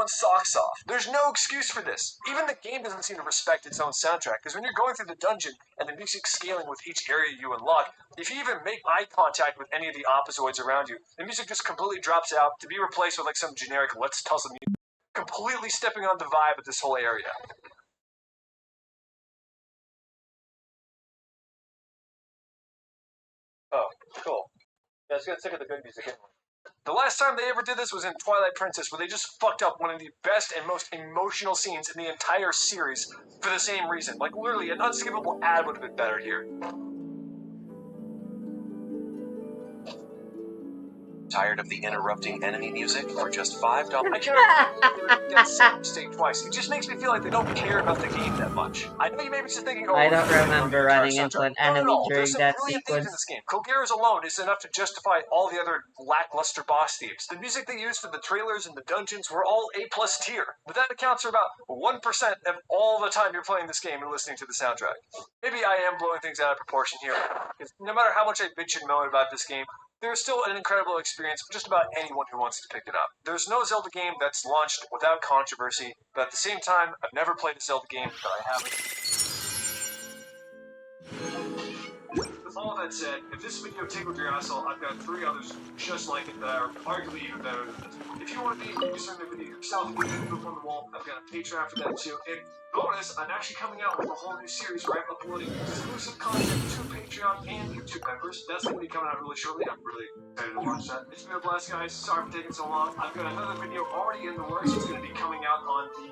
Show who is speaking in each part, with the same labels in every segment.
Speaker 1: everyone's socks off. There's no excuse for this. Even the game doesn't seem to respect its own soundtrack, because when you're going through the dungeon and the music's scaling with each area you unlock, if you even make eye contact with any of the opposoids around you, the music just completely drops out to be replaced with like some generic Let's Tussle music, completely stepping on the vibe of this whole area. Oh, cool. Yeah, let's get sick of the good music anyway. The last time they ever did this was in Twilight Princess, where they just fucked up one of the best and most emotional scenes in the entire series for the same reason. Like, literally, an unskippable ad would have been better here. Tired of the interrupting enemy music for just $5? I can't get the mistake twice. It just makes me feel like they don't care about the game that much. I know you may be just thinking, oh,
Speaker 2: I don't remember running into an enemy during that sequence.
Speaker 1: In this game. Kogera's alone is enough to justify all the other lackluster boss themes. The music they used for the trailers and the dungeons were all A+ tier, but that accounts for about 1% of all the time you're playing this game and listening to the soundtrack. Maybe I am blowing things out of proportion here, because no matter how much I bitch and moan about this game, there's still an incredible experience for just about anyone who wants to pick it up. There's no Zelda game that's launched without controversy, but at the same time, I've never played a Zelda game that I haven't. With all that said, if this video tickled your asshole, I've got 3 others just like it that are arguably even better than this. If you want to be a producer in the video yourself, you can look on the wall. I've got a Patreon for that too. And bonus, I'm actually coming out with a whole new series where I'm uploading exclusive content to Patreon and YouTube members. That's going to be coming out really shortly. I'm really excited to watch that. It's been a blast, guys. Sorry for taking so long. I've got another video already in the works. It's going to be coming out on the...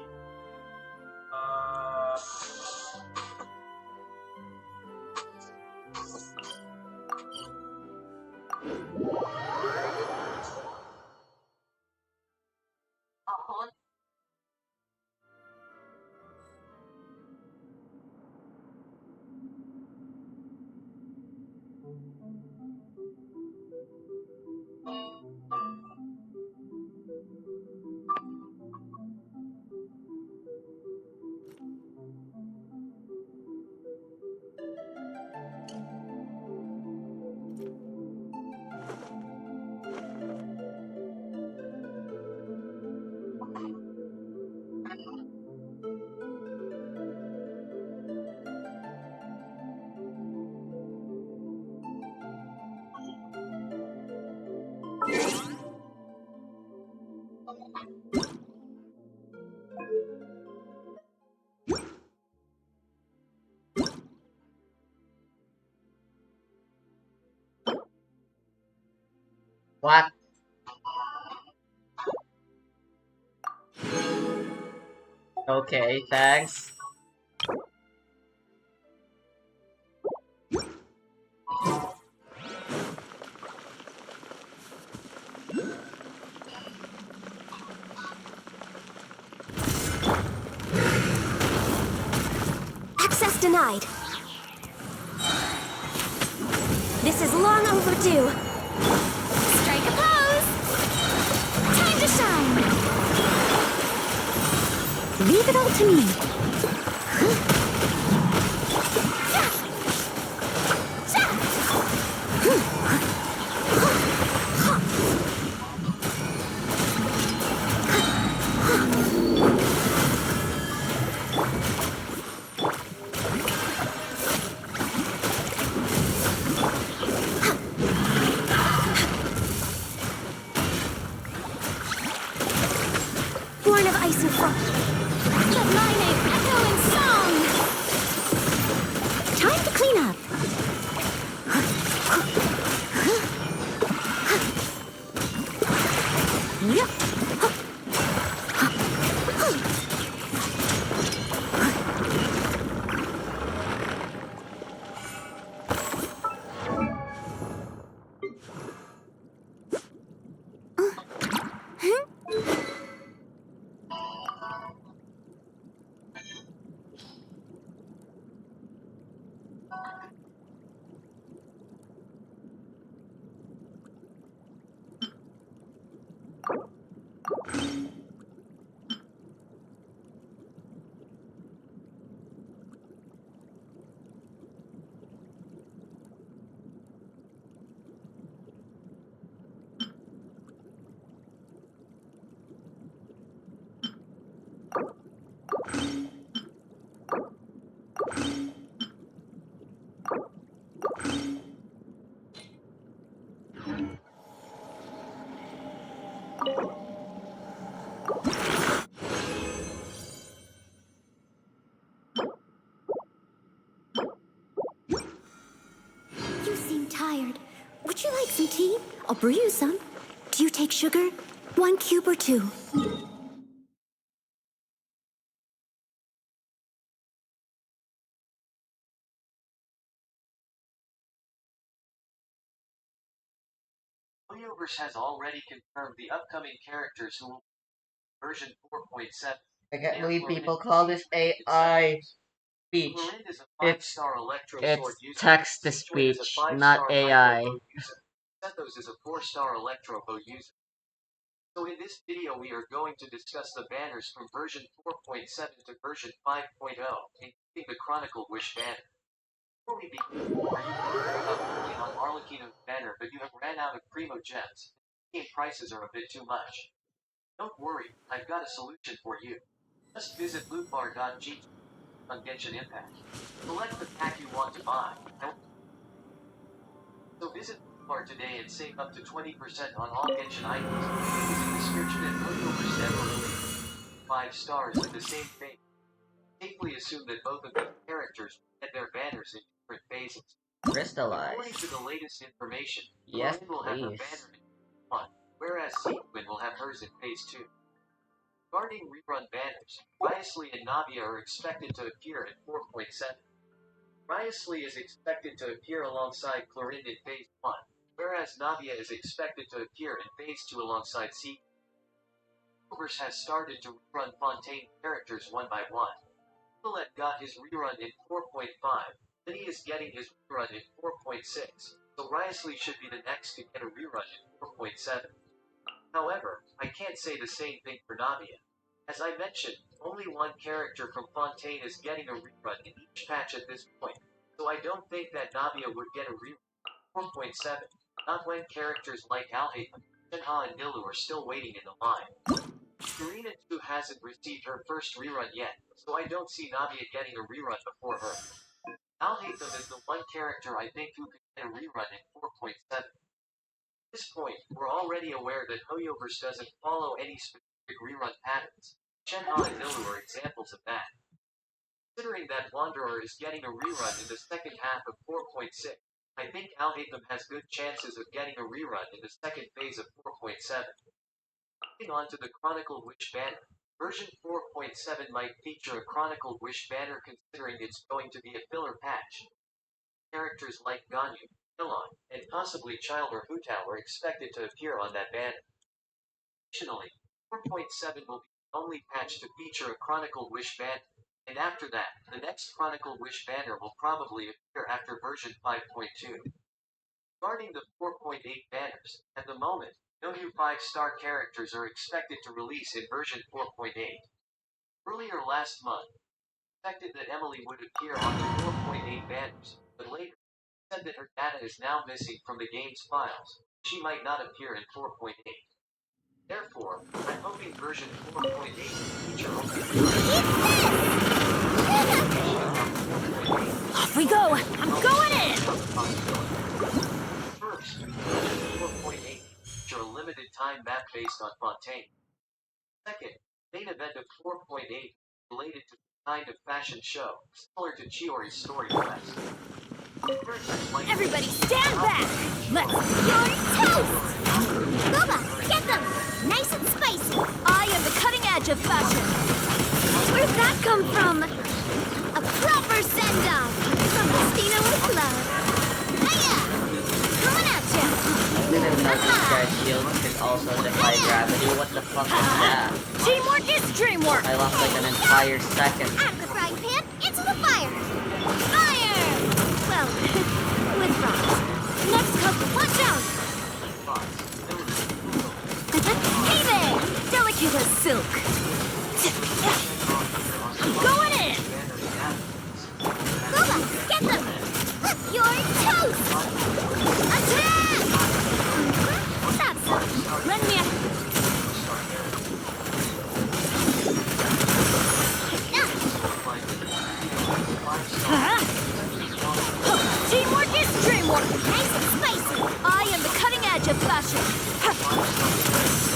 Speaker 2: What? Okay, thanks.
Speaker 3: Access denied. This is long overdue. Strike a pose. Time to shine. Leave it all to me. Born of ice and frost. Let my name echo in song. Time to clean up. Yep. some tea? I'll brew you some. Do you take sugar? 1 cube or 2?
Speaker 4: Hoyoverse has already confirmed the upcoming characters who will be version 4.7.
Speaker 2: I can't believe people call this AI speech.
Speaker 4: Chlorine is a
Speaker 2: It's
Speaker 4: 5-star electro
Speaker 2: it's
Speaker 4: sword user.
Speaker 2: text to
Speaker 4: Twin is a
Speaker 2: speech,
Speaker 4: 5-star
Speaker 2: not AI.
Speaker 4: micro bow user. Sethos is a 4-star electro bow user. So in this video we are going to discuss the banners from version 4.7 to version 5.0, including the Chronicle Wish banner. Before we begin, are you thinking about working on Arlecchino's banner but you have ran out of Primo gems? Game prices are a bit too much. Don't worry, I've got a solution for you. Just visit lootbar.gg on Genshin Impact. Select the pack you want to buy. So visit Lootbar today and save up to 20% on all Genshin items. Using description and Hoyover's demo release. 5 stars with the same fate. Safely assume that both of these characters will get their banners in different phases.
Speaker 2: Crystallize.
Speaker 4: According to the latest information,
Speaker 2: Yes,
Speaker 4: Corinne will have her
Speaker 2: please.
Speaker 4: banner in phase 1, whereas Sequin will have hers in phase 2. Regarding rerun banners, Riosley and Navia are expected to appear in 4.7. Riosley is expected to appear alongside Chlorinde in phase 1, whereas Navia is expected to appear in phase 2 alongside Sequin. Hoyoverse has started to rerun Fontaine characters one by one. Nicolette got his rerun in 4.5, then he is getting his rerun in 4.6, so Riosley should be the next to get a rerun in 4.7. However, I can't say the same thing for Navia. As I mentioned, only one character from Fontaine is getting a rerun in each patch at this point, so I don't think that Navia would get a rerun in 4.7, not when characters like Alhaitham, Shenhe and Nilu are still waiting in the line. Karina too hasn't received her first rerun yet, so I don't see Navia getting a rerun before her. Alhaitham is the one character I think who could get a rerun in 4.7. At this point, we're already aware that Hoyoverse doesn't follow any specific rerun patterns. Shenhe and Nilu are examples of that. Considering that Wanderer is getting a rerun in the second half of 4.6, I think Alhaitham has good chances of getting a rerun in the second phase of 4.7. Moving on to the Chronicle Wish banner. Version 4.7 might feature a Chronicle Wish banner considering it's going to be a filler patch. Characters like Ganyu, Elon, and possibly Child or Hutao are expected to appear on that banner. Additionally, 4.7 will be the only patch to feature a Chronicle Wish banner, and after that, the next Chronicle Wish banner will probably appear after version 5.2. Regarding the 4.8 banners, at the moment, no new 5-star characters are expected to release in version 4.8. Earlier last month, expected that Emily would appear on the 4.8 banners, but later said that her data is now missing from the game's files. She might not appear in 4.8. Therefore, I'm hoping version 4.8 will feature only
Speaker 3: Off we go! I'm going in!
Speaker 4: First, version 4.8 feature a limited time map based on Fontaine. Second, main event of 4.8 related to the kind of fashion show, similar to Chiori's Story Quest.
Speaker 3: Everybody stand back! Let's your toast! Boba, get them! Nice and spicy! I am the cutting edge of fashion! Where'd that come from? A proper send-off! From Christina with love! Hiya! Coming at ya!
Speaker 2: Didn't know these guys' shields could also defy gravity. What the fuck is that?
Speaker 3: Teamwork is dreamwork!
Speaker 2: I lost like an entire second.
Speaker 3: Out of the frying pan, into the fire! Fire! Well, with rocks. Next cup, watch out! Hey there! Delicate as silk. Going in! Boba, get them! Your toast! Attack! That's it. Run me Teamwork is dreamwork! Nice and spicy! I am the cutting edge of fashion!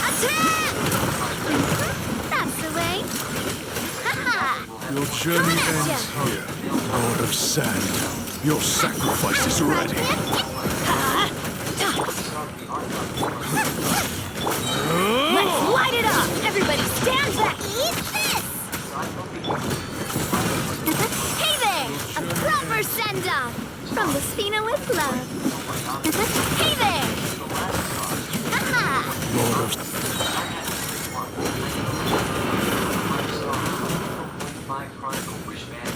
Speaker 3: Attack! That's the way! Ha-ha!
Speaker 5: Your journey ends here, Lord of Sand. Your sacrifice is ready.
Speaker 3: with love. Hey there! Haha!
Speaker 5: Lord of
Speaker 4: My Chronicle Wish Man.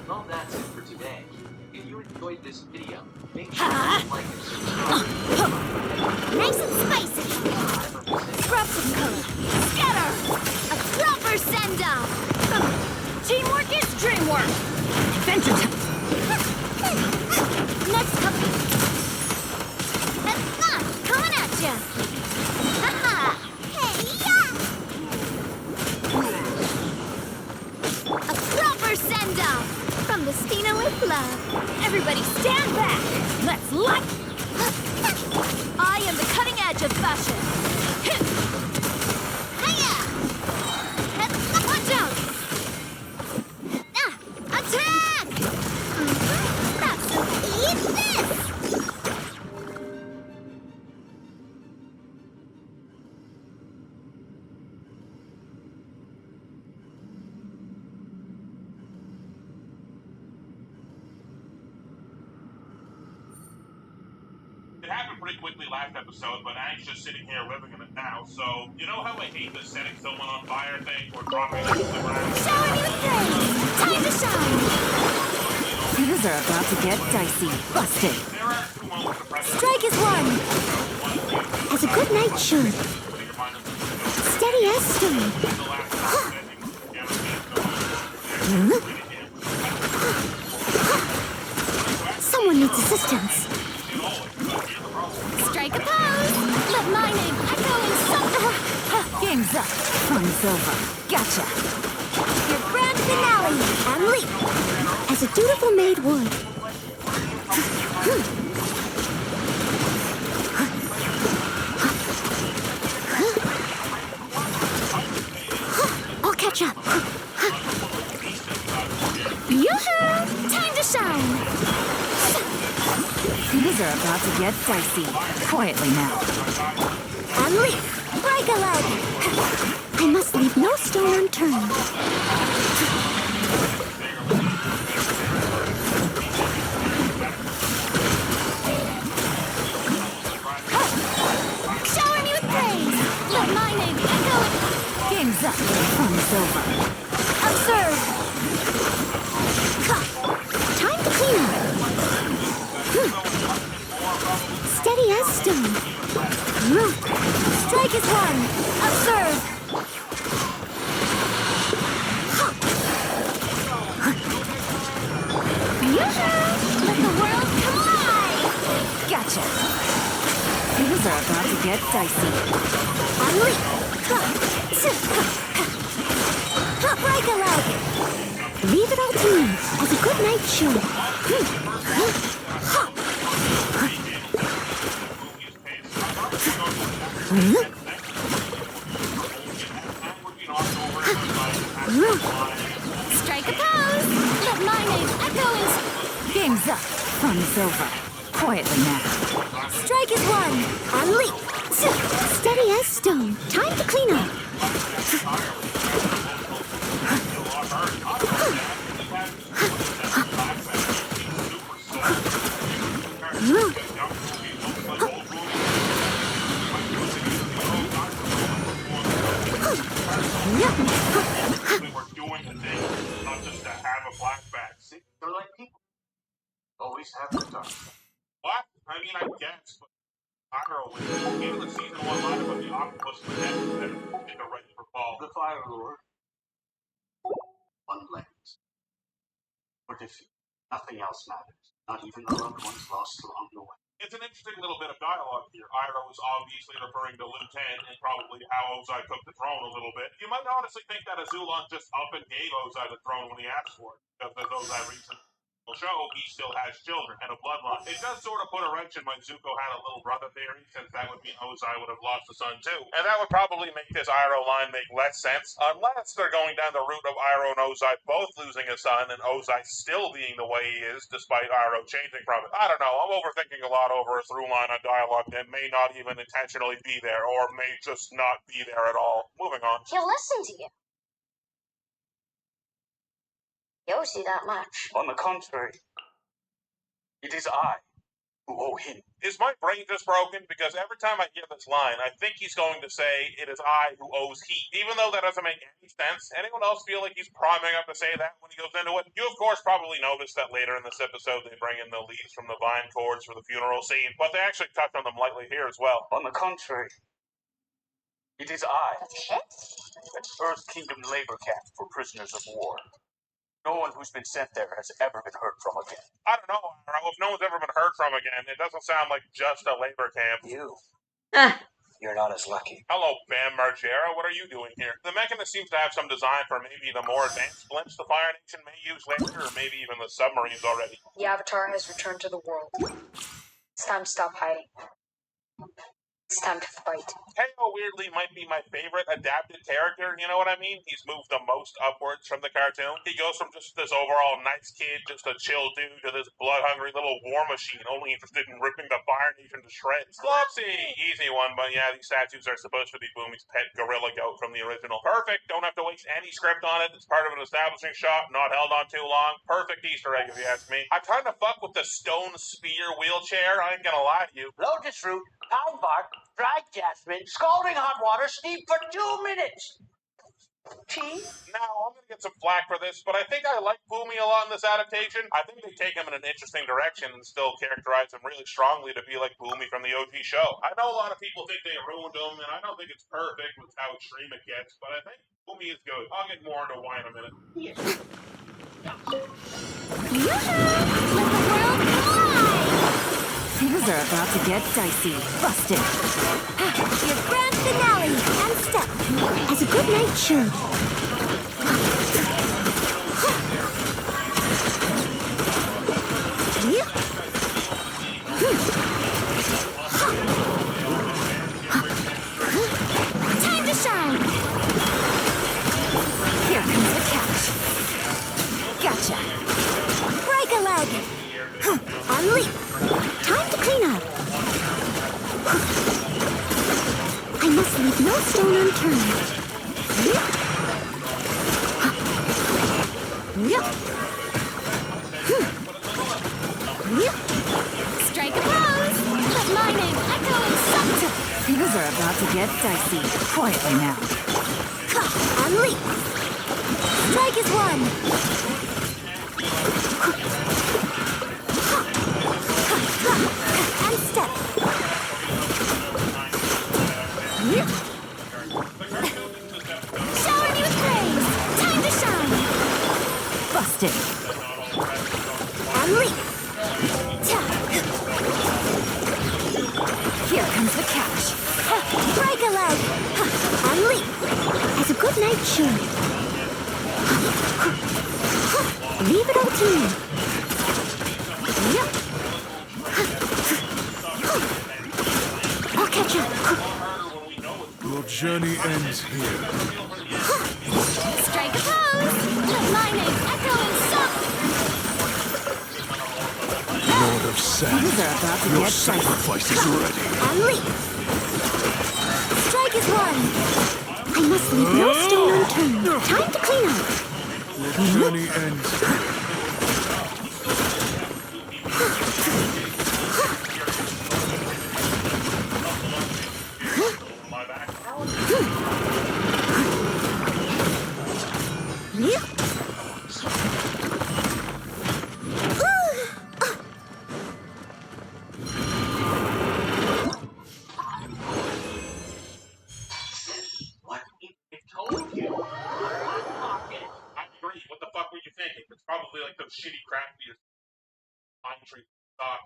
Speaker 4: Well, that's it for today. If you enjoyed this video, make sure to like and subscribe.
Speaker 3: Nice and spicy! Drop some color! Scatter! A proper send-off! Teamwork is dreamwork! Adventure time! Next up! Coming at ya! Haha! Hey, yeah! A proper send-off! From the Stina with love! Everybody stand back! Let's light! I am the cutting edge of fashion! Hiya! Watch out! Attack! That's eat this!
Speaker 6: It happened pretty quickly last episode, but Aang's just sitting here living in it now, so you know how I hate the setting someone on fire thing or dropping them to the ground?
Speaker 3: Shower me with praise! Time to shine!
Speaker 7: Things are about to get dicey. Busted.
Speaker 6: There are two moments of pressure.
Speaker 3: Strike is one! As a good knight should. Steady as stone. Someone needs assistance. Strike a pose! Let my name echo in
Speaker 7: Game's up. Fun's over. Gotcha.
Speaker 3: your grand finale and leap, as a dutiful maid would. I'll catch up. Yoo-hoo! Time to shine!
Speaker 7: Things are about to get dicey. Quietly now.
Speaker 3: And leap! Break a leg! I must leave no stone unturned. Shower me with praise! Let my name echo!
Speaker 7: Game's up. Fun's over.
Speaker 3: Observe! Time to clean up! Steady as stone. Strike is one! Observe! Yoo-hoo! Let the world come alive!
Speaker 7: Gotcha. Things are about to get dicey.
Speaker 3: Unleash! Break a leg! Leave it all to me, as a good knight should. Strike a pose! Let my name echo in...
Speaker 7: Game's up. Fun's over. Quietly now.
Speaker 3: Strike is one! Unleash! Steady as stone. Time to clean up.
Speaker 6: We were doing the thing, not just to have a flashback. See, they're like people. Always have the time. What? I mean, I guess, but I don't know. Even the season 1 line about the octopus and the death that are ready for fall. The Fire Lord.
Speaker 8: One lens. For defeat. Nothing else matters. Not even the loved ones lost along the way.
Speaker 6: It's an interesting little bit of dialogue here. Iroh is obviously referring to Liu Ten and probably how Ozai took the throne a little bit. You might honestly think that Azulon just up and gave Ozai the throne when he asked for it, because as Ozai recently will show, he still has children and a bloodline. It does sort of put a wrench in my Zuko had a little brother theory, since that would mean Ozai would have lost a son too. And that would probably make this Iroh line make less sense, unless they're going down the route of Iroh and Ozai both losing a son and Ozai still being the way he is, despite Iroh changing from it. I don't know, I'm overthinking a lot over a through line on dialogue that may not even intentionally be there, or may just not be there at all. Moving on.
Speaker 9: He'll listen to you. Yoshi that much.
Speaker 8: On the contrary, it is I who owe him.
Speaker 6: Is my brain just broken? Because every time I hear this line, I think he's going to say, "It is I who owes he." Even though that doesn't make any sense. Anyone else feel like he's priming up to say that when he goes into it? You, of course, probably noticed that later in this episode they bring in the leads from the Vine Chords for the funeral scene, but they actually touch on them lightly here as well.
Speaker 8: On the contrary, it is I at Earth Kingdom labor camp for prisoners of war. No one who's been sent there has ever been heard from again.
Speaker 6: I don't know, Arrow, if no one's ever been heard from again, it doesn't sound like just a labor camp.
Speaker 8: You,
Speaker 2: Ah,
Speaker 8: you're not as lucky.
Speaker 6: Hello, Bam Margera, what are you doing here? The Mechanist seems to have some design for maybe the more advanced blimps the Fire Nation may use later, or maybe even the submarines already.
Speaker 9: The Avatar has returned to the world. It's time to stop hiding. It's time to fight.
Speaker 6: Teo weirdly might be my favorite adapted character, you know what I mean? He's moved the most upwards from the cartoon. He goes from just this overall nice kid, just a chill dude, to this blood-hungry little war machine, only interested in ripping the Fire Nation to shreds. Flopsy! Easy one, but yeah, these statues are supposed to be Boomy's pet gorilla goat from the original. Perfect, don't have to waste any script on it. It's part of an establishing shot, not held on too long. Perfect Easter egg, if you ask me. I'm trying to fuck with the stone spear wheelchair, I ain't gonna lie to you.
Speaker 8: Lotus root, pine bark, dried jasmine, scalding hot water, steep for 2 minutes. Tea?
Speaker 6: Now, I'm going to get some flack for this, but I think I like Boomy a lot in this adaptation. I think they take him in an interesting direction and still characterize him really strongly to be like Boomy from the OG show. I know a lot of people think they ruined him, and I don't think it's perfect with how extreme it gets, but I think Boomy is good. I'll get more into why in a minute.
Speaker 3: Yoo-hoo! Let the world fly!
Speaker 7: Things are about to get dicey. Busted.
Speaker 3: Your grand finale and step, as a good night should. Time to shine.
Speaker 7: Here comes the catch. Gotcha.
Speaker 3: Break a leg. On leap. Time to clean up. I must leave no stone unturned. Strike a pose. Let my name echo in Santa.
Speaker 7: Things are about to get dicey. Quietly now.
Speaker 3: On leap. Strike is one. And step. Shower me with praise. Time to shine.
Speaker 7: Busted.
Speaker 3: And leap.
Speaker 7: Here comes the catch.
Speaker 3: Break a leg. And leap. As a good night should. Leave it all to me. I'll catch up.
Speaker 5: Your journey ends here.
Speaker 3: Strike a pose. Let my name echo in song.
Speaker 5: Lord of Sand,
Speaker 7: Things are about to
Speaker 5: your
Speaker 7: get dicey.
Speaker 5: sacrifice is ready.
Speaker 3: And leap. Strike is one. I must leave no stone unturned. Time to clean up.
Speaker 5: Your journey ends here.
Speaker 8: What? I told you.
Speaker 6: I agree. What the fuck were you thinking? It's probably like those shitty crap beers. Pine tree stock.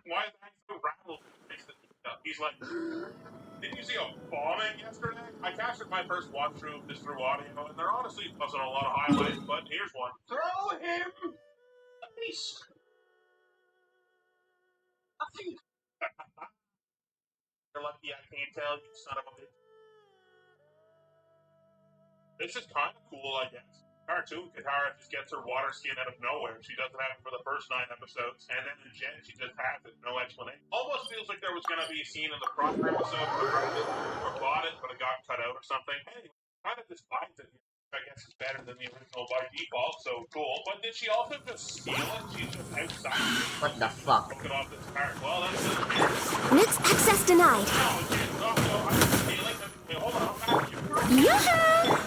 Speaker 6: Why is that so rattled? He's like, didn't you see a bombing yesterday? I captured my first watch through this through audio, and there honestly wasn't a lot of highlights, but here's one.
Speaker 8: Throw him. Please. Nothing.
Speaker 6: You're lucky I can't tell you, son of a bitch. This is kind of cool, I guess. Cartoon Katara just gets her water skin out of nowhere. She doesn't have it for the first 9 episodes, and then in Gen, she just has it, no explanation. Almost feels like there was going to be a scene in the prior episode where or bought it, but it got cut out or something. Anyway, kind of just finds it here. I guess it's better than the original by default, so cool. But did she also just steal it? She's just outside.
Speaker 2: What the fuck?
Speaker 6: Took it off this cart. Well, that's good.
Speaker 3: Next access denied.
Speaker 6: No, shit. No, I'm stealing. Hey, hold on. I'm back.
Speaker 3: Yoo-hoo!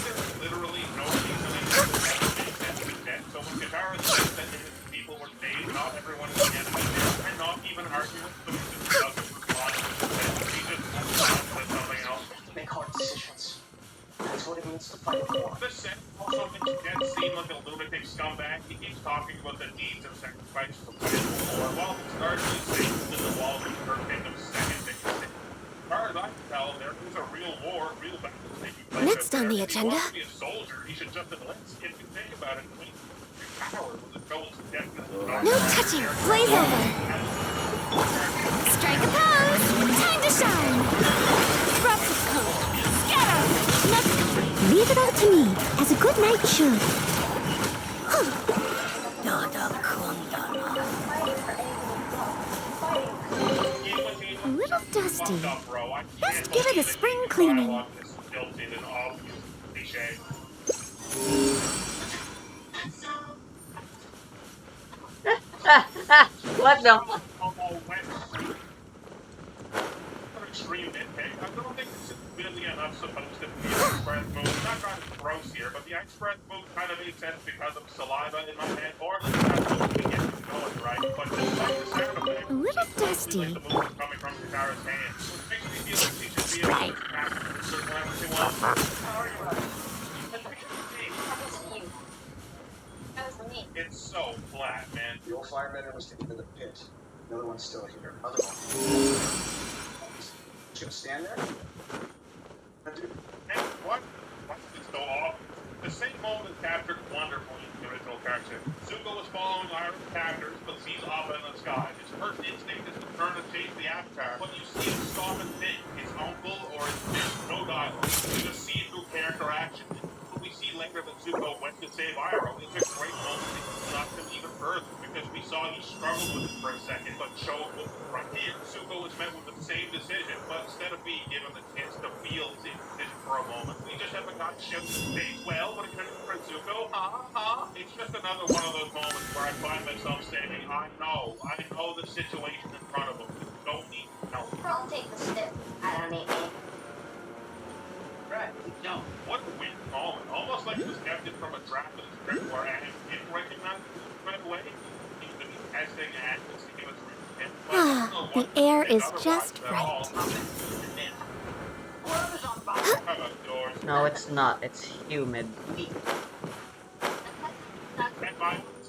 Speaker 6: There's literally no reason it ever makes sense to death. So when Katara says that people were saved, not everyone is the enemy there. I'm not even arguing with them. Just doesn't respond to it. He just says something else.
Speaker 8: Make hard decisions. That's what it means to fight war.
Speaker 6: The set also makes Jet seem like a lunatic scumbag. He keeps talking about the deeds of sacrifice for fighting the war, while he's largely safe in the walls of her kingdom's second biggest city. As far as I can tell, there is a real war, real battle taking place.
Speaker 3: Next on the agenda.
Speaker 6: If he wants to be a soldier, he should just enlist. If you think about it, power with the goals definitely not.
Speaker 3: No touching. Blaze over. Strike a pose. Time to shine. Rough code. Scatter. Next. Leave it all to me, as a good knight should. A little dusty. Let's give it a spring cleaning.
Speaker 2: What the fuck?
Speaker 6: Extreme nitpick. I don't think this is really enough supposed to be an ice breath move. I'm not trying to be gross here, but the ice breath move kind of made sense because of saliva in my head, or at least that's what we get going, right? But just like the sound effect,
Speaker 3: A little dusty.
Speaker 6: like the move coming from Katara's hands. It makes me feel like she should be able to attack a certain level she wants. It's so flat, man.
Speaker 8: The old firebender was taken to the pit. The other one's still here. Other one. Just gonna stand there?
Speaker 6: Hey, what? What's this so off? The same moment captured wonderfully in the original cartoon. Zuko was following Iron's captors, but sees Appa in the sky. His first instinct is to turn and chase the Avatar. When you see him stop and think, his uncle or his fish, no dialogue. You just see it through character action. We see later that Zuko went to save Iroh. It's a great moment to knock him even further, because we saw he struggled with it for a second, but showed with the right here. Zuko was met with the same decision, but instead of being given the chance to feel his decision for a moment, we just haven't got shit in his face. Well, when it comes to Zuko, it's just another one of those moments where I find myself saying, I know the situation in front of him. Don't need to know.
Speaker 10: Don't take the stick. I don't need me.
Speaker 6: Right. No. What a weird moment. Almost like it was captured from a draft of the script where Adam didn't recognize it right away. He seemed to be testing and to see what's written.
Speaker 3: The air is just right.
Speaker 2: No, it's not. It's humid.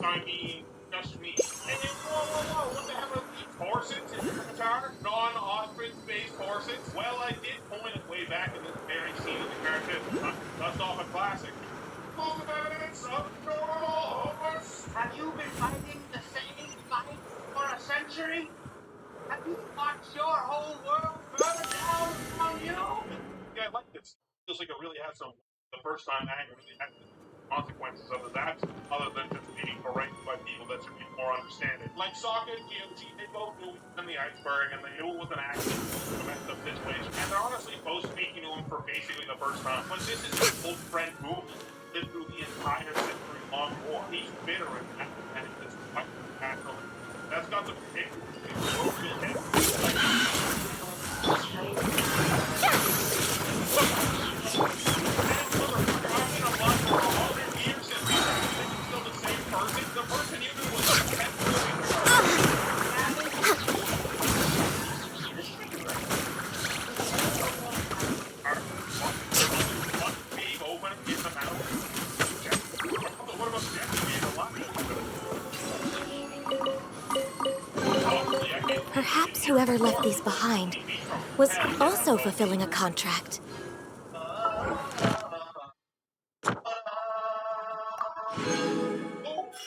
Speaker 6: I mean, just me. And then, whoa, what the hell are these? Horses in Qatar? Non-ostrich-based horses? Well, I did point it way back in this very scene of the cartoon. Dust off a classic. Movements of normal horse.
Speaker 11: Have you been fighting the same fight for a century? Have you watched your whole world burn down on you?
Speaker 6: Yeah, I like this. Feels like it really had some, the first time Aang really had the consequences of his actions, other than just being corrected by people that should be more understanding. Like Sokka and Kyoji, they both knew he was in the iceberg, and they knew it was an accident, a messed up situation. And they're honestly both speaking to him for basically the first time. But this is his old friend movement. Lived through the entire century-long war. He's bitter and it's quite natural. That's got the big real head.
Speaker 3: Perhaps whoever left these behind was also fulfilling a contract.
Speaker 6: The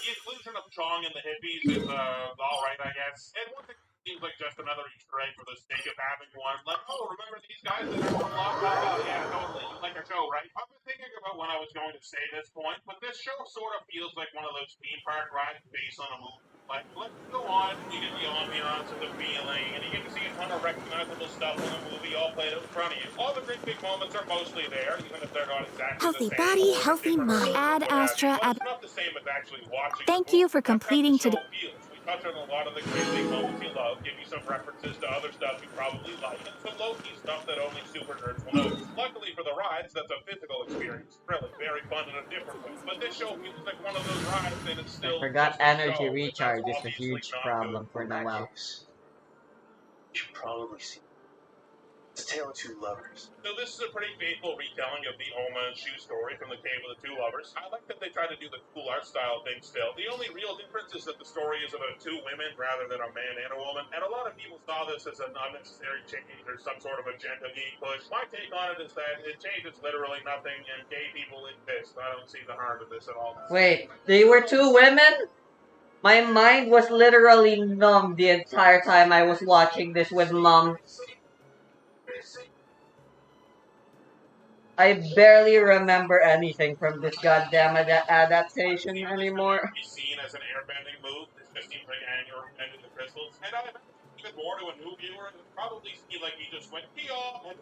Speaker 6: inclusion of Chong and the hippies is alright, I guess. And one thing seems like just another Easter egg for the sake of having one. Like, oh, remember these guys that are from Lost? Yeah, totally. Like a show, right? I've been thinking about when I was going to say this point, but this show sort of feels like one of those theme park rides based on a movie. Like, let's go on, you get the ambiance and the feeling, and you get to see a ton of recognizable stuff in the movie all played out in front of you. All the great big moments are mostly there, even if they're not exactly
Speaker 3: Healthy
Speaker 6: the same.
Speaker 3: body,
Speaker 6: or
Speaker 3: healthy
Speaker 6: different
Speaker 3: mind.
Speaker 6: or
Speaker 3: Ad
Speaker 6: what have you,
Speaker 3: Astra,
Speaker 6: but
Speaker 3: ab.
Speaker 6: it's not the same as actually watching
Speaker 3: Thank
Speaker 6: the movie.
Speaker 3: you for
Speaker 6: That's how the
Speaker 3: completing
Speaker 6: show
Speaker 3: today.
Speaker 6: feels. We touch on a lot of the great big moments you love, give you some references to other stuff you probably like, and some low-key stuff that only super nerds will notice. Luckily for the rides, that's a physical experience. Really, very fun in a different way. But this show feels like one of those rides, and it's
Speaker 2: I
Speaker 6: still
Speaker 2: forgot
Speaker 6: just a
Speaker 2: energy
Speaker 6: show, and that's
Speaker 2: recharge is a
Speaker 6: obviously
Speaker 2: huge
Speaker 6: not good.
Speaker 2: problem for Noel.
Speaker 1: You should probably see. It's a tale of two lovers.
Speaker 6: So this is a pretty faithful retelling of the Oma and Shu story from the Cave of the Two Lovers. I like that they try to do the cool art style thing still. The only real difference is that the story is about two women rather than a man and a woman, and a lot of people saw this as an unnecessary change or some sort of agenda being pushed. My take on it is that it changes literally nothing, and gay people exist. I don't see the harm of this at all.
Speaker 2: Wait, they were two women? My mind was literally numb the entire time I was watching this with Mom. I barely remember anything from this goddamn adaptation anymore.
Speaker 6: Be seen as an airbending move. This just seems like Aang bending the crystals. And I imagine even more to a new viewer, it would probably seem like he just went Hee-haw, and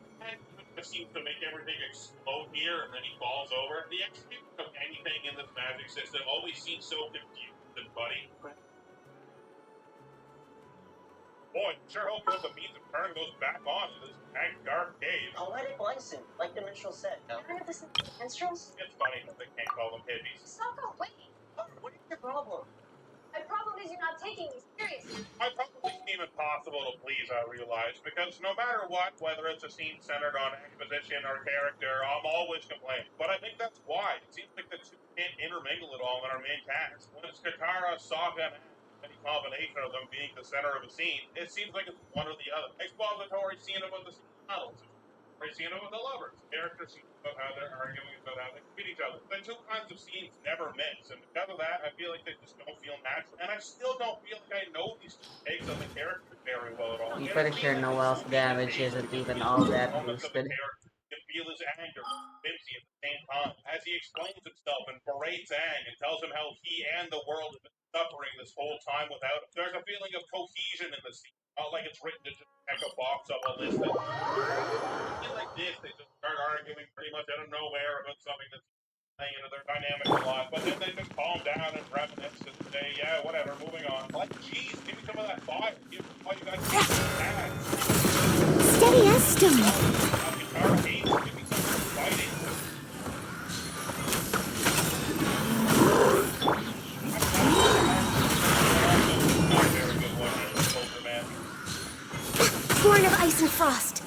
Speaker 6: even just seems to make everything explode here, and then he falls over. The execution of anything in this magic system always seems so confused and funny. Boy, sure hope you have the means of turning those back on in this dank, dark cave.
Speaker 12: I'll let it soon, like the minstrel said. No?
Speaker 10: None of this minstrels?
Speaker 6: It's funny that they can't call them hippies.
Speaker 10: Stop away.
Speaker 12: What is your problem?
Speaker 10: My problem is you're not taking me seriously.
Speaker 6: I probably seem impossible to please, I realize, because no matter what, whether it's a scene centered on exposition or character, I'm always complaining. But I think that's why. It seems like the two can't intermingle at all in our main cast. When it's Katara, Sokka, and any combination of them being the center of a scene, it seems like it's one or the other. Expository scene about the models. Scene about the lovers. Character scene about how they're arguing about how they meet each other. The two kinds of scenes never mix, and because of that, I feel like they just don't feel natural. And I still don't feel like I know these two takes on the characters very well at all.
Speaker 2: I'm pretty sure Noel's damage isn't even all that boosted.
Speaker 6: You feel his anger, whimsy at the same time, as he explains himself and berates Aang and tells him how he and the world have been suffering this whole time without him. There's a feeling of cohesion in the scene, not like it's written to just check a box on a list. I feel like this, they just start arguing pretty much out of nowhere about something that's playing into their dynamic a lot, but then they just calm down and reminisce and say, yeah, whatever, moving on. Like, geez, give me some of that fire. Give me all you guys have.
Speaker 3: Steady as stone. Born of ice and frost.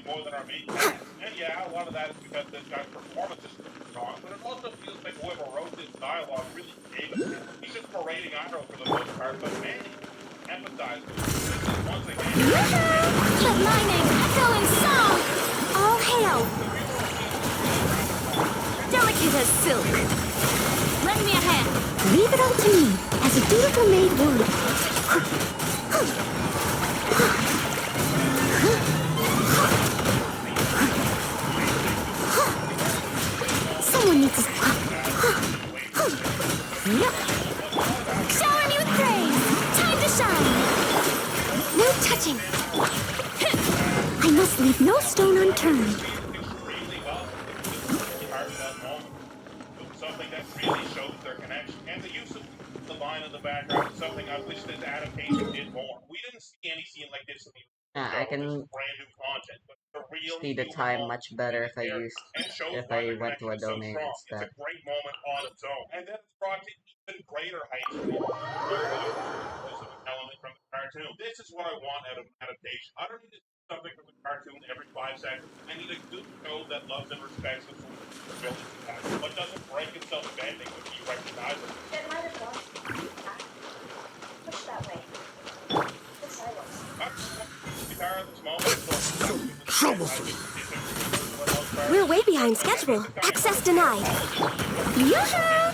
Speaker 6: More than our main cast. And yeah, a lot of that is because this guy's performance is strong, but it also feels like whoever wrote this dialogue really gave it to him. He's just parading Iroh for the most part, but man, emphasizes once again.
Speaker 3: Let my name echo in song. All hail. Delicate as silk. Lend me a hand. Leave it all to me, as a dutiful maid would. Someone needs to... Shower me with praise. Time to shine. No touching. I must leave no stone unturned.
Speaker 6: Something that really shows their connection. And the use of the line in the background is something I wish this adaptation did more. We didn't see any scene like this in the
Speaker 2: I can
Speaker 6: brand new content, but the real
Speaker 2: see the time much better if I went to a domain instead.
Speaker 6: It's a great moment on its own, and then it's brought to even greater heights. Element from the cartoon. This is what I want out of an adaptation. I don't need to see something from the cartoon every 5 seconds. I need a good show that loves and respects the ability but doesn't break itself bending to be recognizable.
Speaker 10: It might have gone. Push that way. The silence.
Speaker 3: We're way behind schedule. Access denied. Yoo-hoo!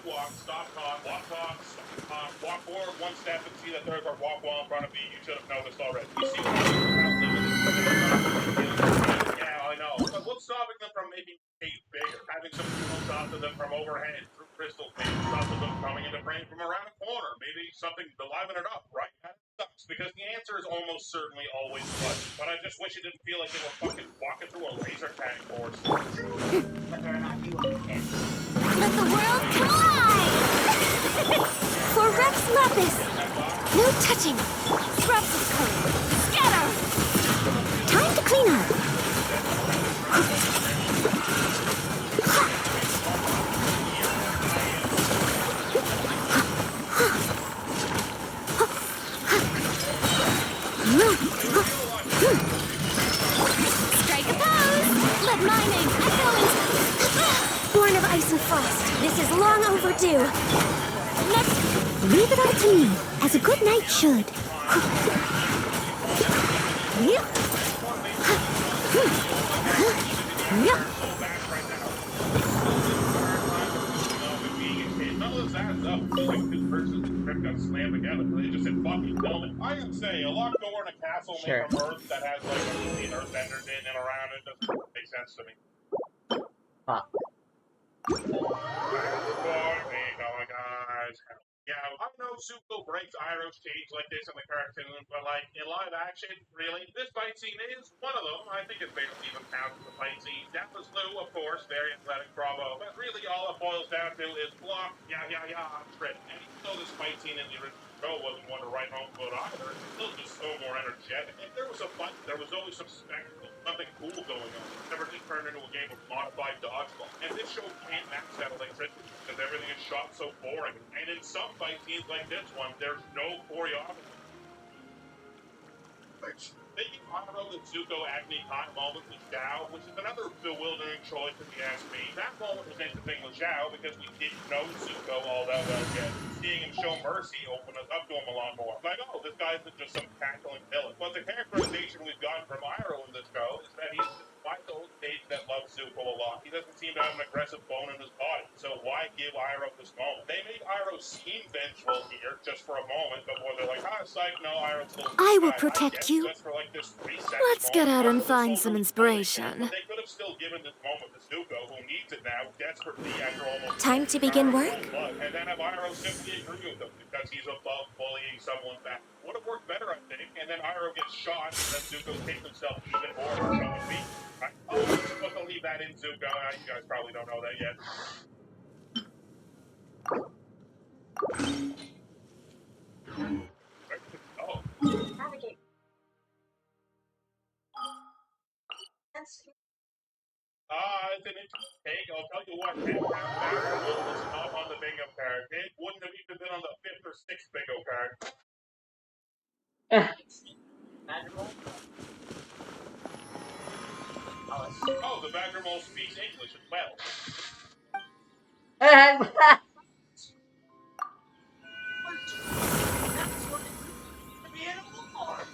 Speaker 6: walk, stop, talk, walk forward one step and see the third card walk wall in front of you. You should have noticed already. You see what I mean about limited Yeah, I know. But what's stopping them from making the cave bigger? Having some cool shots of them from overhead, through crystal cave, shots of them coming into frame from around a corner. Maybe something to liven it up, right? That sucks, because the answer is almost certainly always what. But I just wish it didn't feel like they were fucking walking through a laser tag course.
Speaker 12: Whether or not you understand.
Speaker 3: Let the world collide! For Rex Lapis! No touching! Scrubs of code! Scatter! Time to clean up! Strike a pose! Let my name echo into... Born of ice and frost, this is long overdue. Next, leave it all to me, as a good knight should.
Speaker 6: None of this adds up. It feels like two persons and script got slammed together. They just said, fucking film it. I gotta say, a locked door in a castle made from Earth that has like a million earthbenders in and around it doesn't make sense to me.
Speaker 2: Huh.
Speaker 6: Come on, guys. Yeah, I know Zuko breaks Iroh's cage like this in the cartoon, but like in live action, really, this fight scene is one of them. I think it barely even counts as a fight scene. That was Lou, of course, very athletic, bravo. But really, all it boils down to is block, trip. And even though this fight scene in the original show wasn't one to write home about either, it's still just so more energetic. If there was a fight, there was always some spectacle, something cool going on. It never just turned into a game of modified dodgeball. And this show can't match that electricity because everything is shot so boring. And in some fight scenes like this one, there's no choreography. Thinking Iroh and Zuko Agni Kai moment with Zhao, which is another bewildering choice if you ask me. That moment was interesting with Zhao because we didn't know Zuko all that well yet. Seeing him show mercy opened us up to him a lot more. Like, oh, this guy isn't just some cackling villain. But the characterization we've gotten from Iroh in this show is that he's despite the old stage that loves Zuko a lot, he doesn't seem to have an aggressive bone in his body. So why give Iroh this moment? They made Iroh seem vengeful here just for a moment before they're like, psych, no, Iroh's still
Speaker 3: I will protect you.
Speaker 6: just for like this 3 seconds.
Speaker 3: Let's get out and find some inspiration.
Speaker 6: They could have still given this moment to Zuko, who needs it now desperately after almost...
Speaker 3: Time to begin work?
Speaker 6: And then have Iroh simply agree with them because he's above bullying someone back. Would have worked better, I think. And then Iroh gets shot, and then Zuko takes himself even more for showing me. Oh, I'm supposed to leave that in, Zuko. You guys probably don't know that yet. Oh.
Speaker 10: Navigate.
Speaker 6: It's an interesting take. I'll tell you what, 10 pound basketball was not on the bingo card. It wouldn't have even been on the 5th or 6th bingo card. Oh, the Badger Mole speaks English as well.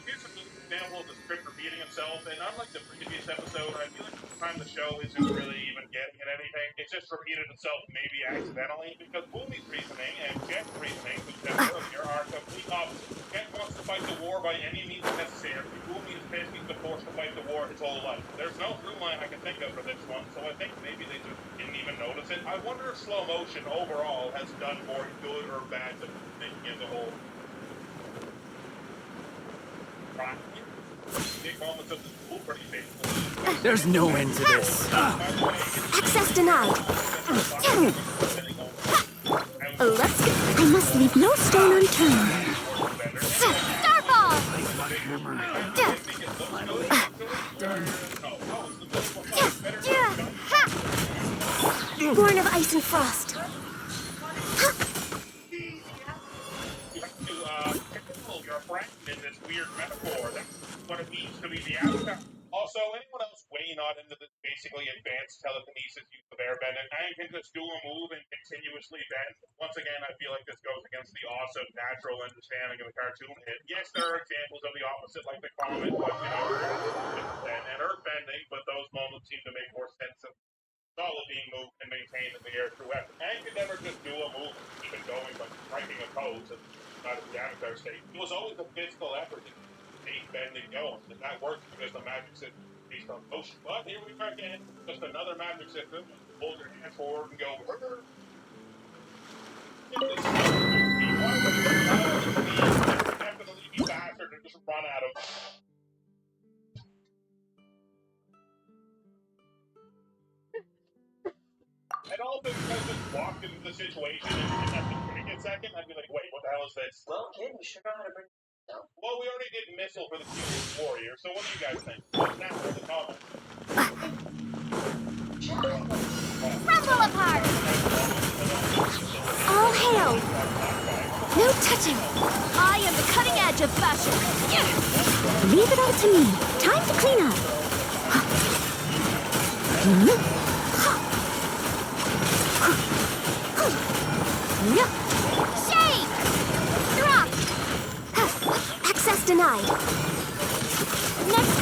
Speaker 6: Here's a good example of the script repeating itself, and unlike the previous episode, I feel like this time the show isn't really even getting at anything. It's just repeated itself, maybe accidentally, because Boomy's reasoning and Jet's reasoning, which said earlier, are complete opposites. Jet wants to fight the war by any means necessary. Boomy is pissed he's been forced to fight the war his whole life. There's no through line I can think of for this one, so I think maybe they just didn't even notice it. I wonder if slow motion overall has done more good or bad to thinking as a whole.
Speaker 5: There's no end to this.
Speaker 3: Access denied. Let's go. I must leave no stone unturned. Starball! Born of ice and frost.
Speaker 6: Your friend in this weird metaphor. That's what it means to be the outcome. Also, anyone else way not into this basically advanced telekinesis use of airbending? I can just do a move and continuously bend. Once again, I feel like this goes against the awesome natural understanding of the cartoon hit. Yes, there are examples of the opposite, like the comet, but and earthbending, but those moments seem to make more sense of solid being moved and maintained in the air through effort. And you can never just do a move out of the Avatar state. It was always a physical effort to keep bending going, and that works because the magic system is based on motion. But here we are again, just another magic system. Hold your hands forward and go. This is why would you definitely be faster to just run at him? And also because I just walked into the situation and didn't have to think a second, I'd be like, wait, what the hell is this?
Speaker 12: Well, kid, you sure know how to bring it down.
Speaker 6: Well, we already did Missile for the Curious Warrior, so what do you guys think? Snap in the comments.
Speaker 3: Rumble apart! All hail! No touching! I am the cutting edge of fashion!
Speaker 13: Leave it all to me. Time to clean up.
Speaker 3: Shake! Drop!
Speaker 13: Access denied.
Speaker 3: Next!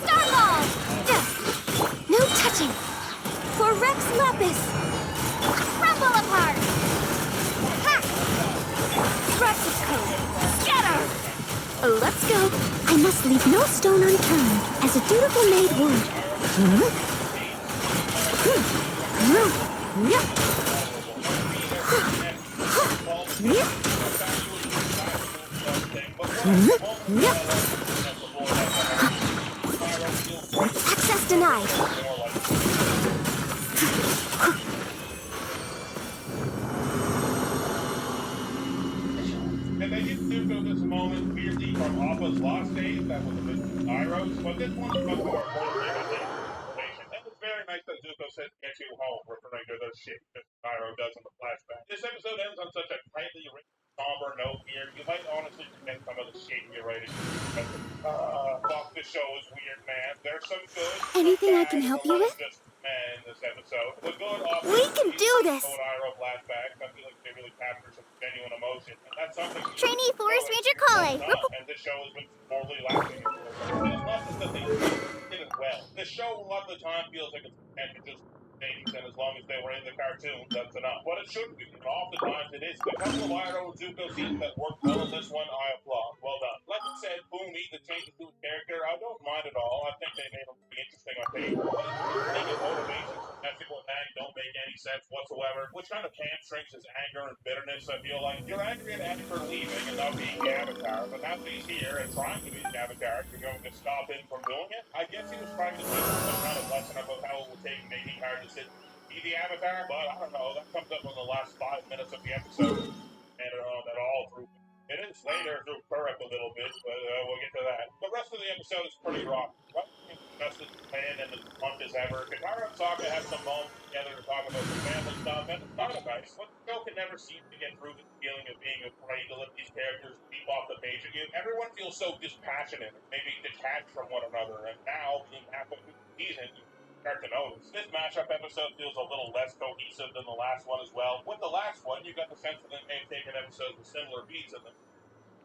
Speaker 3: Starball!
Speaker 13: No touching. For Rex Lapis.
Speaker 3: Rumble apart! Ha! Practice code! Scatter!
Speaker 13: Let's go. I must leave no stone unturned, as a dutiful maid would. Access denied.
Speaker 6: And they didn't do so this moment weirdly from Appa's Lost Days, that was a bit Iroh's, but this one's much more importantly about the information. And it's very nice that Zuko says, get you home, referring to the shit that Iroh does in the flashback. This episode ends on such a tightly written, somber note here, you might honestly forget some of the shit you're writing. Fuck, the show is weird, man. There's some good,
Speaker 13: Anything I can help you with?
Speaker 6: just in this episode. The good,
Speaker 13: We can do this!
Speaker 6: Iroh flashbacks, I feel like they really capture some genuine emotion, and that's something.
Speaker 3: Trainee Forest Ranger Kale!
Speaker 6: And this show has been sorely lacking. And it's not just that they did it well. The show a lot of the time feels like it's meant to just things, and as long as they were in the cartoon, that's enough. But it shouldn't be, and oftentimes it is. The couple of Iroh and Zuko scenes that worked well in this one, I applaud. Well done. Like I said, Boomy, the changes to his character, I don't mind at all. I think they made him pretty interesting on paper. But his thinking motivations for messing with Aang don't make any sense whatsoever, which kind of hamstrings his anger and bitterness, I feel like. You're angry at Aang for leaving and not being the Avatar, but now that he's here and trying to be the Avatar, you're going to stop him from doing it? I guess he was trying to teach him some kind of lesson about how it would take making hard decisions. Be the Avatar, but I don't know. That comes up in the last 5 minutes of the episode, and I don't know that all through. It is later through Kuruk a little bit, but we'll get to that. The rest of the episode is pretty rocky. Just as planned and as blunt as ever. Katara and Sokka have some moments together to talk about the family stuff, and it's kind of nice, but the show can never seem to get through the feeling of being afraid to let these characters leap off the page at you. Everyone feels so dispassionate, maybe detached from one another, and now, being halfway through the season, you start to notice. This mashup episode feels a little less cohesive than the last one as well. With the last one, you got the sense that they may have taken episodes with similar beats in them.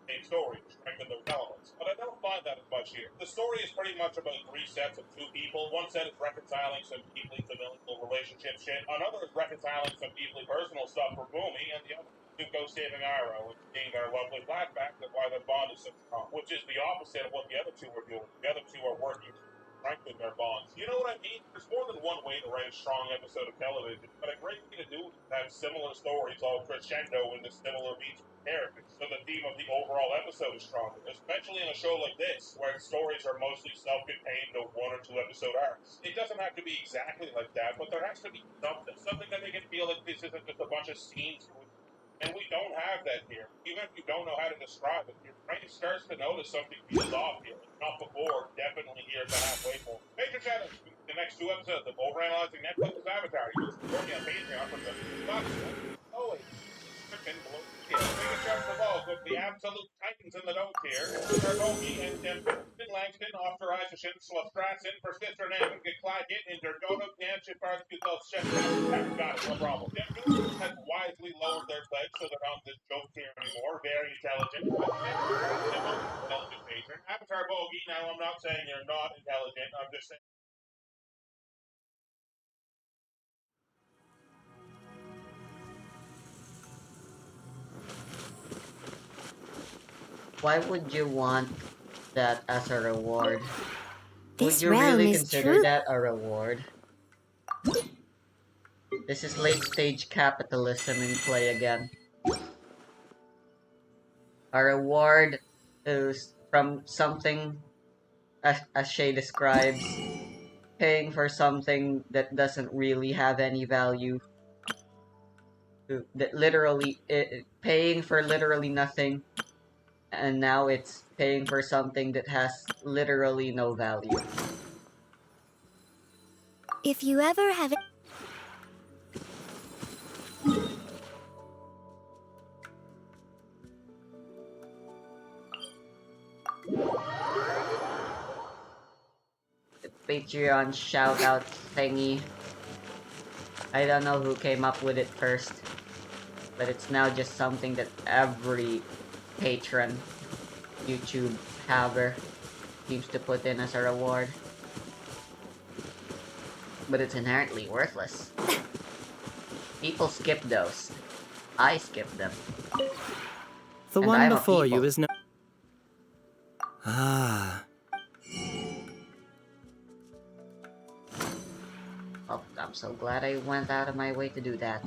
Speaker 6: Same story to strengthen those elements. But I don't find that as much here. The story is pretty much about 3 sets of 2 people. One set is reconciling some deeply familial relationship shit. Another is reconciling some deeply personal stuff for Boomy, and the other is Zuko saving Iroh and seeing their lovely flashbacks of why their bond is so strong, which is the opposite of what the other 2 are doing. The other 2 are working to strengthen their bonds. You know what I mean? There's more than one way to write a strong episode of television, but a great way to do it is have similar stories all crescendo into similar beats characters, so the theme of the overall episode is stronger, especially in a show like this, where stories are mostly self-contained to 1 or 2 episode arcs. It doesn't have to be exactly like that, but there has to be something that make it feel like this isn't just a bunch of scenes, and we don't have that here. Even if you don't know how to describe it, your brain starts to notice something feels off here. Not before, definitely here at the halfway point. Major challenge, the next 2 episodes of Overanalyzing Netflix's Avatar. You can support me on Patreon for $50. Always. Biggest jumps of all, with the absolute titans in the note here. Tarbogi and Tim Langston, authorization, Slastrasin, Persistor Name, Gekladit, and Dergono, Ganship, Arthur, got it, no problem. Dem has wisely lowered their pledge so they're not this joke here anymore. Very intelligent. Intelligent patron. Avatar Bogey, now I'm not saying you're not intelligent, I'm just saying
Speaker 2: Why would you want that as a reward? Would
Speaker 13: This
Speaker 2: you
Speaker 13: realm
Speaker 2: really
Speaker 13: is
Speaker 2: consider
Speaker 13: true.
Speaker 2: that a reward? This is late stage capitalism in play again. A reward is from something, as Shay describes, paying for something that doesn't really have any value. That literally, paying for literally nothing, and now it's paying for something that has literally no value.
Speaker 13: If you ever have
Speaker 2: The Patreon shout-out thingy. I don't know who came up with it first, but it's now just something that every patron, YouTube haver, seems to put in as a reward. But it's inherently worthless. People skip those. I skip them.
Speaker 5: The
Speaker 2: And
Speaker 5: one
Speaker 2: I'm a
Speaker 5: before you
Speaker 2: people.
Speaker 5: is no. Ah.
Speaker 2: Oh, I'm so glad I went out of my way to do that.